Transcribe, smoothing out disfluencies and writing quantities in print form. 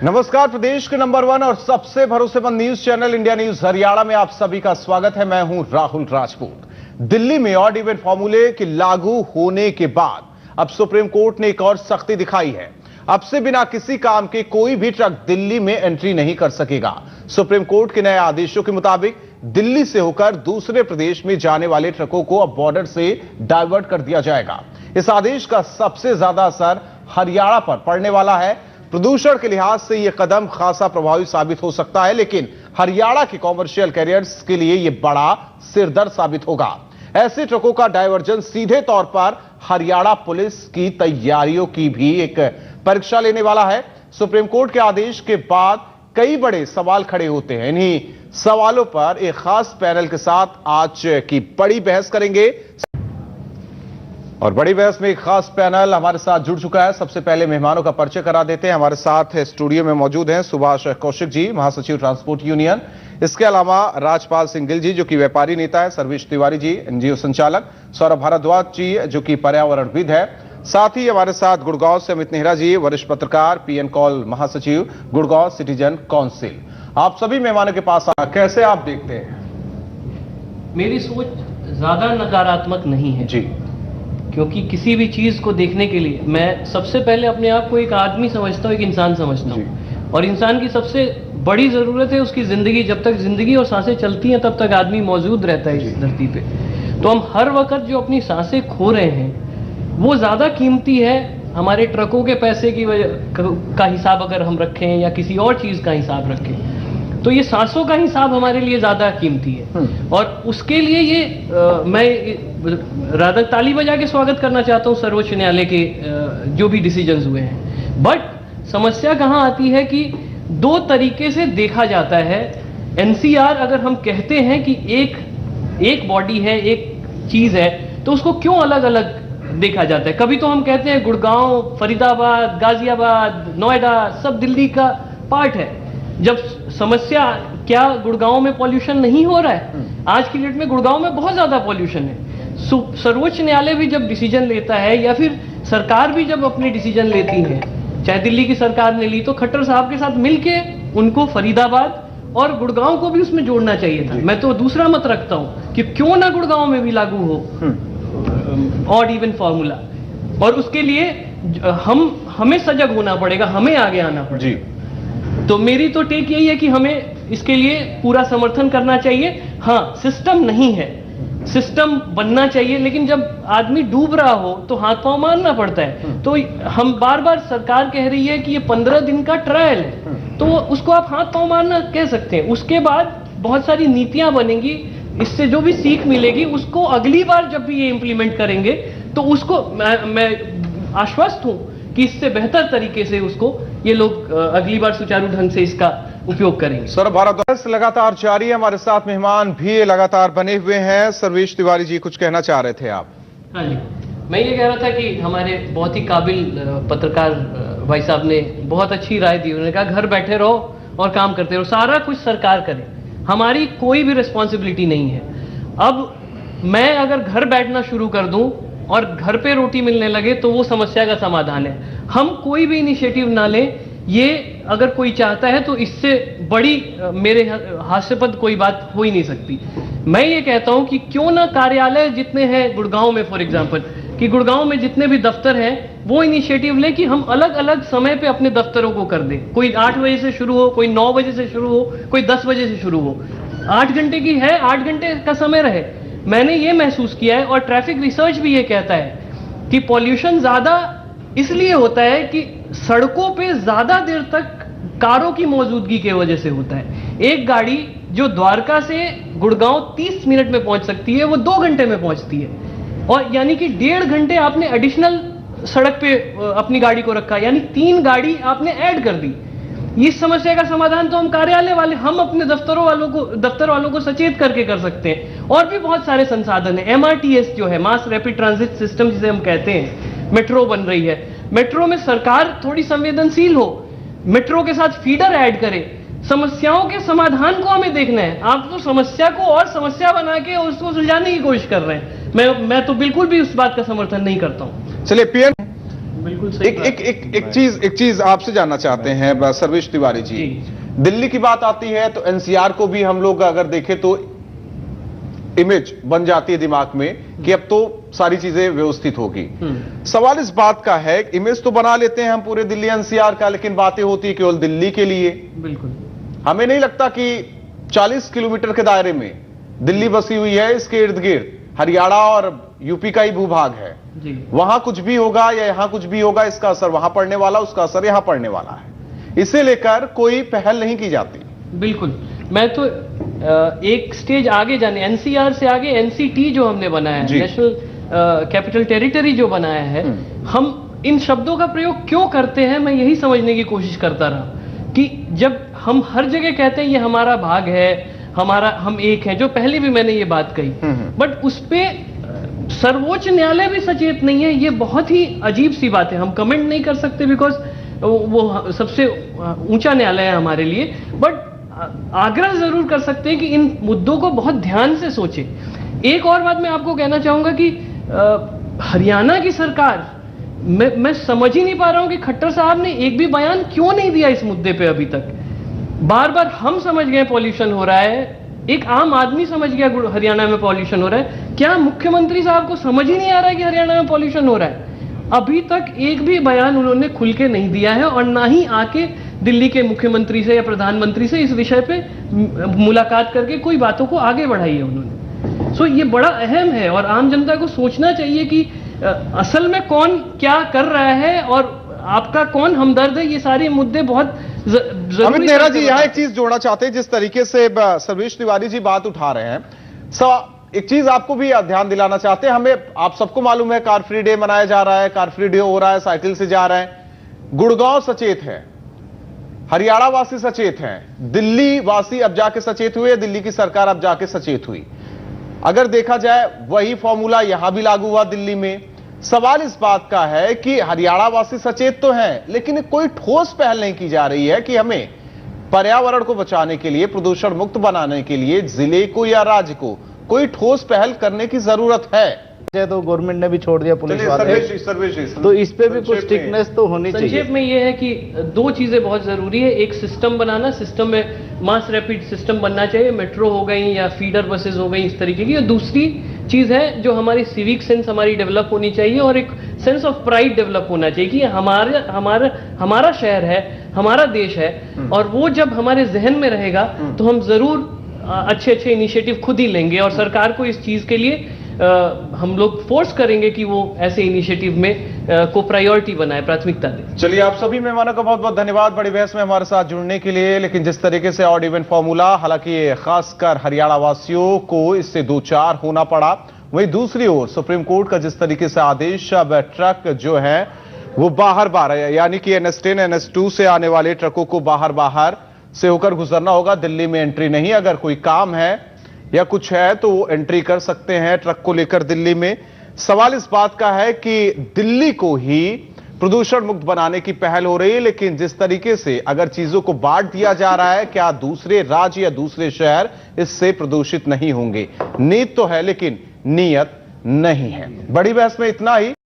नमस्कार, प्रदेश के नंबर 1 और सबसे भरोसेमंद news channel India news Haryana में आप सभी का स्वागत है। मैं हूं राहुल राजपूत। दिल्ली में ऑड इवन फॉर्मूले के लागू होने के बाद अब सुप्रीम कोर्ट ने एक और सख्ती दिखाई है। अब से बिना किसी काम के कोई भी ट्रक दिल्ली में एंट्री नहीं कर सकेगा। सुप्रीम कोर्ट के नए आदेशों के मुताबिक दिल्ली से होकर दूसरे प्रदेश में जाने वाले ट्रकों को अब बॉर्डर से डाइवर्ट कर दिया जाएगा। इस आदेश का सबसे ज्यादा असर हरियाणा पर पड़ने वाला है। प्रदूषण के लिहाज से यह कदम खासा प्रभावी साबित हो सकता है, लेकिन हरियाणा के कॉमर्शियल कैरियर्स के लिए यह बड़ा सिरदर्द साबित होगा। ऐसे ट्रकों का डायवर्जन सीधे तौर पर हरियाणा पुलिस की तैयारियों की भी एक परीक्षा लेने वाला है। सुप्रीम कोर्ट के आदेश के बाद कई बड़े सवाल खड़े होते हैं। इन्हीं सवालों पर एक खास पैनल के साथ आज की बड़ी बहस करेंगे और बड़ी बहस में एक खास पैनल हमारे साथ जुड़ चुका है। सबसे पहले मेहमानों का परिचय करा देते हैं। हमारे साथ स्टूडियो में मौजूद हैं सुभाष कौशिक जी, महासचिव ट्रांसपोर्ट यूनियन। इसके अलावा राजपाल सिंह गिल जी, जो कि व्यापारी नेता है। सर्वेश तिवारी जी, एनजीओ संचालक। सौरभ भारद्वाज जी, जो कि पर्यावरणविद है। साथ ही हमारे साथ गुड़गांव से अमित नेहरा जी, वरिष्ठ पत्रकार, पीएन कॉल महासचिव, गुड़गांव सिटीजन काउंसिल। आप सभी मेहमानों के पास कैसे आप देखते हैं? मेरी सोच ज्यादा नकारात्मक नहीं है जी, क्योंकि किसी भी चीज को देखने के लिए मैं सबसे पहले अपने आप को एक आदमी समझता हूँ, एक इंसान समझता हूँ। और इंसान की सबसे बड़ी जरूरत है उसकी जिंदगी। जब तक जिंदगी और सांसें चलती हैं तब तक आदमी मौजूद रहता है इस धरती पे। तो हम हर वक्त जो अपनी सांसें खो रहे हैं वो ज्यादा कीमती है हमारे ट्रकों के पैसे की वजह का हिसाब अगर हम रखें या किसी और चीज का हिसाब रखें, तो ये सांसों का हिसाब हमारे लिए ज्यादा कीमती है। और उसके लिए ये मैं राधा ताली बजा के स्वागत करना चाहता हूँ सर्वोच्च न्यायालय के जो भी डिसीजंस हुए हैं। बट समस्या कहाँ आती है कि दो तरीके से देखा जाता है। एनसीआर अगर हम कहते हैं कि एक बॉडी है, एक चीज है, तो उसको क्यों अलग अलग देखा जाता है? कभी तो हम कहते हैं गुड़गांव, फरीदाबाद, गाजियाबाद, नोएडा सब दिल्ली का पार्ट है। जब समस्या क्या गुड़गांव में पॉल्यूशन नहीं हो रहा है? आज की डेट में गुड़गांव में बहुत ज्यादा पॉल्यूशन है। सर्वोच्च न्यायालय भी जब डिसीजन लेता है या फिर सरकार भी जब अपने डिसीजन लेती है, चाहे दिल्ली की सरकार ने ली, तो खट्टर साहब के साथ मिलके उनको फरीदाबाद और गुड़गांव को भी उसमें जोड़ना चाहिए था। मैं तो दूसरा मत रखता हूं कि क्यों ना गुड़गांव में भी लागू हो ऑड इवन फॉर्मूला। और उसके लिए हमें सजग होना पड़ेगा, हमें आगे आना पड़ेगा। तो मेरी तो टेक यही है कि हमें इसके लिए पूरा समर्थन करना चाहिए। हाँ, सिस्टम नहीं है, सिस्टम बनना चाहिए, लेकिन जब आदमी डूब रहा हो तो हाथ पांव मारना पड़ता है। तो हम बार बार सरकार कह रही है कि ये 15 दिन का ट्रायल है, तो उसको आप हाथ पांव मारना कह सकते हैं। उसके बाद बहुत सारी नीतियां बनेंगी, इससे जो भी सीख मिलेगी उसको अगली बार जब भी ये इंप्लीमेंट करेंगे तो उसको मैं आश्वस्त हूं कि इससे बेहतर तरीके से उसको ये लोग अगली बार सुचारू ढंग से इसका उपयोग करेंगे। सौरभ भारद्वाज लगातार जारी है। हमारे साथ मेहमान भी लगातार बने हुए हैं। सर्वेश तिवारी जी, कुछ कहना चाह रहे थे आप? हाँ जी, मैं ये कह रहा था कि हमारे बहुत ही काबिल पत्रकार भाई साहब ने बहुत अच्छी राय दी। उन्होंने कहा घर बैठे रहो और काम करते रहो, सारा कुछ सरकार करे, हमारी कोई भी रिस्पॉन्सिबिलिटी नहीं है। अब मैं अगर घर बैठना शुरू कर दूं और घर पे रोटी मिलने लगे तो वो समस्या का समाधान है। हम कोई भी इनिशिएटिव ना लें, ये अगर कोई चाहता है तो इससे बड़ी मेरे हास्यास्पद कोई बात हो ही नहीं सकती। मैं ये कहता हूं कि क्यों ना कार्यालय जितने हैं गुड़गांव में फॉर एग्जांपल, कि गुड़गांव में जितने भी दफ्तर हैं वो इनिशिएटिव ले कि हम अलग अलग समय पे अपने दफ्तरों को कर दें। कोई 8 बजे से शुरू हो, कोई 9 बजे से शुरू हो, कोई 10 बजे से शुरू हो। 8 घंटे की है, 8 घंटे का समय रहे। मैंने ये महसूस किया है और ट्रैफिक रिसर्च भी ये कहता है कि पॉल्यूशन ज्यादा इसलिए होता है कि सड़कों पे ज्यादा देर तक कारों की मौजूदगी की वजह से होता है। एक गाड़ी जो द्वारका से गुड़गांव 30 मिनट में पहुंच सकती है, वो 2 घंटे में पहुंचती है। और यानी कि 1.5 घंटे आपने एडिशनल सड़क पे अपनी गाड़ी को रखा, यानी 3 गाड़ी आपने ऐड कर दी। इस समस्या का समाधान तो हम कार्यालय वाले, हम अपने दफ्तर वालों को सचेत करके कर सकते हैं। और भी बहुत सारे संसाधन है। MRTS जो है, मास रैपिड ट्रांजिट सिस्टम जिसे हम कहते हैं, मेट्रो बन रही है। मेट्रो में सरकार थोड़ी संवेदनशील हो, मेट्रो के साथ फीडर ऐड करे। समस्याओं के समाधान को हमें देखना है। आप तो समस्या को और समस्या बना के उसको सुलझाने की कोशिश कर रहे हैं। मैं तो बिल्कुल भी उस बात का समर्थन नहीं करता हूं। चलिए पीएन बिल्कुल सही एक चीज आपसे जानना चाहते हैं सर्वेश तिवारी जी। दिल्ली की बात आती है तो एनसीआर को भी हम लोग अगर देखें तो इमेज बन जाती है दिमाग में कि अब तो सारी चीजें व्यवस्थित होगी। सवाल इस बात का है, इमेज तो बना लेते हैं हम पूरे दिल्ली एनसीआर का, लेकिन बातें होती है केवल दिल्ली के लिए। बिल्कुल हमें नहीं लगता कि 40 किलोमीटर के दायरे में दिल्ली बसी हुई है, इसके इर्द गिर्द हरियाणा और यूपी का ही भूभाग है जी। वहां कुछ भी होगा या यहां कुछ भी होगा, इसका असर वहां पड़ने वाला, उसका असर यहां पड़ने वाला है। इसे लेकर कोई पहल नहीं की जाती। बिल्कुल, मैं तो एक स्टेज आगे जाने, एनसीआर से आगे एनसीटी जो हमने बनाया है, नेशनल कैपिटल टेरिटरी जो बनाया है, हम इन शब्दों का प्रयोग क्यों करते हैं, मैं यही समझने की कोशिश करता रहा कि जब हम हर जगह कहते हैं ये हमारा भाग है, हमारा, हम एक हैं, जो पहले भी मैंने ये बात कही, बट उस पे सर्वोच्च न्यायालय भी सचेत नहीं है। ये बहुत ही अजीब सी बात है। हम कमेंट नहीं कर सकते बिकॉज वो सबसे ऊंचा न्यायालय है हमारे लिए, बट आग्रह जरूर कर सकते हैं कि इन मुद्दों को बहुत ध्यान से सोचें। एक और बात मैं आपको कहना चाहूंगा कि हरियाणा की सरकार, मैं समझ ही नहीं पा रहा हूं कि खट्टर साहब ने एक भी बयान क्यों नहीं दिया इस मुद्दे पे अभी तक। बार बार हम समझ गए पॉल्यूशन हो रहा है, एक आम आदमी समझ गया हरियाणा में पॉल्यूशन हो रहा है, क्या मुख्यमंत्री साहब को समझ ही नहीं आ रहा है कि हरियाणा में पॉल्यूशन हो रहा है? अभी तक एक भी बयान उन्होंने खुल के नहीं दिया है और ना ही आके दिल्ली के मुख्यमंत्री से या प्रधानमंत्री से इस विषय पे मुलाकात करके कोई बातों को आगे बढ़ाई है उन्होंने। सो ये बड़ा अहम है और आम जनता को सोचना चाहिए कि असल में कौन क्या कर रहा है और आपका कौन हमदर्द है। ये सारे मुद्दे बहुत अमित नेहरा जी यहाँ एक चीज जोड़ना चाहते हैं, जिस तरीके से सर्वेश तिवारी जी बात उठा रहे हैं, एक चीज आपको भी ध्यान दिलाना चाहते हैं। हमें, आप सबको मालूम है कार फ्री डे मनाया जा रहा है, कार फ्री डे हो रहा है, साइकिल से जा रहे हैं। गुड़गांव सचेत है, हरियाणा वासी सचेत हैं, दिल्ली वासी अब जाके सचेत हुए, दिल्ली की सरकार अब जाके सचेत हुई। अगर देखा जाए वही फॉर्मूला यहां भी लागू हुआ दिल्ली में। सवाल इस बात का है कि हरियाणा वासी सचेत तो हैं, लेकिन कोई ठोस पहल नहीं की जा रही है कि हमें पर्यावरण को बचाने के लिए, प्रदूषण मुक्त बनाने के लिए जिले को या राज्य को कोई ठोस पहल करने की जरूरत है। तो गवर्नमेंट ने भी छोड़ दिया पुलिस वाले, तो इस पे भी कुछ स्ट्रिक्टनेस तो होनी चाहिए। संक्षेप में ये है कि दो चीजें बहुत जरूरी है। एक सिस्टम बनाना, सिस्टम में मास रैपिड सिस्टम बनना चाहिए, मेट्रो हो गई या फीडर बसेस हो गई इस तरीके की। और दूसरी चीज है जो हमारी सिविक सेंस हमारी डेवलप होनी चाहिए और एक सेंस ऑफ प्राइड डेवलप होना चाहिए कि हमारा शहर है, हमारा देश है। और वो जब हमारे जहन में रहेगा तो हम जरूर अच्छे इनिशिएटिव खुद ही लेंगे और सरकार को इस चीज के लिए हम लोग फोर्स करेंगे कि वो ऐसे इनिशिएटिव में को प्रायोरिटी बनाए, प्राथमिकता दे। चलिए, आप सभी मेहमानों का बहुत बहुत धन्यवाद बड़ी बहस में हमारे साथ जुड़ने के लिए। लेकिन जिस तरीके से ऑड इवन फॉर्मूला, हालांकि खासकर हरियाणा वासियों को इससे दो चार होना पड़ा, वहीं दूसरी ओर सुप्रीम कोर्ट का जिस तरीके से आदेश, अब ट्रक जो है वो बाहर यानी कि NS10 NS2 से आने वाले ट्रकों को बाहर से होकर गुजरना होगा, दिल्ली में एंट्री नहीं। अगर कोई काम है या कुछ है तो वो एंट्री कर सकते हैं ट्रक को लेकर दिल्ली में। सवाल इस बात का है कि दिल्ली को ही प्रदूषण मुक्त बनाने की पहल हो रही है, लेकिन जिस तरीके से अगर चीजों को बांट दिया जा रहा है, क्या दूसरे राज्य या दूसरे शहर इससे प्रदूषित नहीं होंगे? नीयत तो है लेकिन नियत नहीं है। बड़ी बहस में इतना ही।